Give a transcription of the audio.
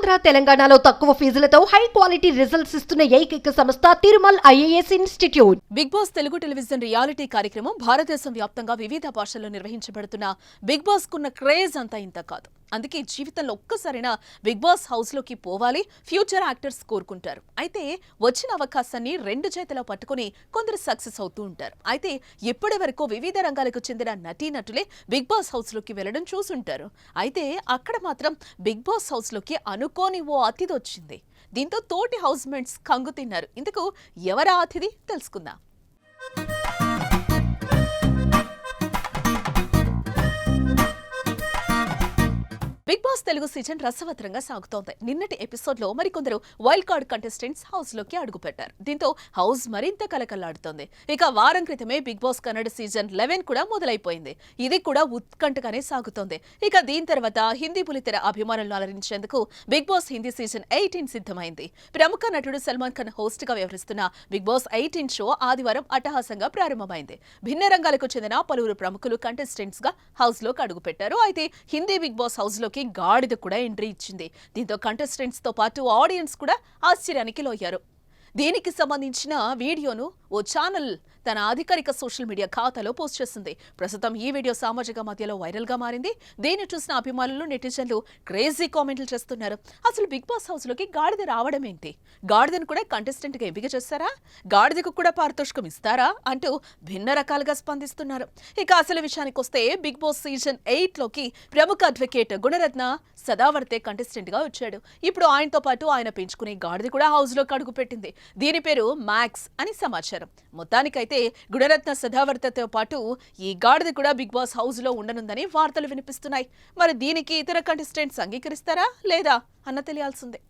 ఆంధ్ర తెలంగాణలో తక్కువ ఫీజులతో high quality results ఇస్తున్న ఏకైక సంస్థ Tirumal IAS institute. Bigg Boss Telugu television reality కార్యక్రమం భారతదేశం వ్యాప్తంగా వివిధ భాషల్లో నిర్వహించబడుతున్న బిగ్ బాస్ కున్న క్రేజ్ అంతా ఇంత కాదు. అందుకే జీవితంలో ఒక్కసారైనా బిగ్ బాస్ హౌస్ లోకి పోవాలి ఫ్యూచర్ యాక్టర్స్ కోరుకుంటారు. అయితే వచ్చిన అవకాశాన్ని రెండు చేతిలో పట్టుకుని కొందరు సక్సెస్ అవుతూ ఉంటారు. అయితే ఇప్పటి వరకు వివిధ రంగాలకు చెందిన నటీనటులే బిగ్ బాస్ హౌస్ లోకి వెళ్లడం చూసుంటారు. అయితే అక్కడ మాత్రం బిగ్ బాస్ హౌస్ లోకి అనుకోని ఓ అతిథి వచ్చింది. దీంతో తోటి హౌస్ మేట్స్ కంగు తిన్నారు. ఇందుకు ఎవరా అతిథి తెలుసుకుందాం. బిగ్ బాస్ తెలుగు సీజన్ రసవత్రంగా సాగుతోంది. నిన్నటి ఎపిసోడ్ లో మరికొందరు వైల్డ్ కార్డ్ కంటెస్టెంట్స్ హౌస్ లోకి అడుగుపెట్టారు. దీంతో హౌస్ మరింత కలకల్లాడుతోంది. ఇక వారం క్రితమే బిగ్ బాస్ కన్నడ సీజన్ 11 కూడా మొదలైపోయింది. ఇది కూడా ఉత్కంఠగానే సాగుతోంది. ఇక దీని తర్వాత హిందీ బుల్లితెర అభిమానులను అలరించేందుకు బిగ్ బాస్ హిందీ సీజన్ 18 సిద్ధమైంది. ప్రముఖ నటుడు సల్మాన్ ఖాన్ హోస్ట్ గా వ్యవహరిస్తున్న బిగ్ బాస్ 18 షో ఆదివారం అట్టహాసంగా ప్రారంభమైంది. భిన్న రంగాలకు చెందిన పలువురు ప్రముఖులు కంటెస్టెంట్స్ గా హౌస్ లోకి అడుగుపెట్టారు. అయితే హిందీ బిగ్ బాస్ హౌస్ లోకి గాడిద కూడా ఎంట్రీ ఇచ్చింది. దీంతో కంటెస్టెంట్స్ తో పాటు ఆడియన్స్ కూడా ఆశ్చర్యానికి లోయారు. దీనికి సంబంధించిన వీడియోను ఓ ఛానల్ తన అధికారిక సోషల్ మీడియా ఖాతాలో పోస్ట్ చేసింది. ప్రస్తుతం ఈ వీడియో సామాజిక మాధ్యలో వైరల్ గా మారింది. దీన్ని చూసిన అభిమానులు నెటిజన్లు క్రేజీ కామెంట్లు చేస్తున్నారు. అసలు బిగ్ బాస్ హౌస్ లోకి గాడిద రావడం ఏంటి? గాడిదను కూడా కంటెస్టెంట్ గా ఎంపిక చేస్తారా? గాడిదకు కూడా పారితోషికం ఇస్తారా? అంటూ భిన్న రకాలుగా స్పందిస్తున్నారు. ఇక అసలు విషయానికి వస్తే బిగ్ బాస్ సీజన్ 8 లోకి ప్రముఖ అడ్వకేట్ గుణరత్న సదావర్తే కంటెస్టెంట్ గా వచ్చాడు. ఇప్పుడు ఆయనతో పాటు ఆయన పెంచుకునే గాడిద కూడా హౌస్ లోకి అడుగు పెట్టింది. దీని పేరు మ్యాక్స్ అని సమాచారం. మొత్తానికైతే గుణరత్న సదావర్తతో పాటు ఈ గాడిద కూడా బిగ్ బాస్ హౌస్ లో ఉండనుందని వార్తలు వినిపిస్తున్నాయి. మరి దీనికి ఇతర కంటెస్టెంట్స్ అంగీకరిస్తారా లేదా అన్న తెలియాల్సిందే.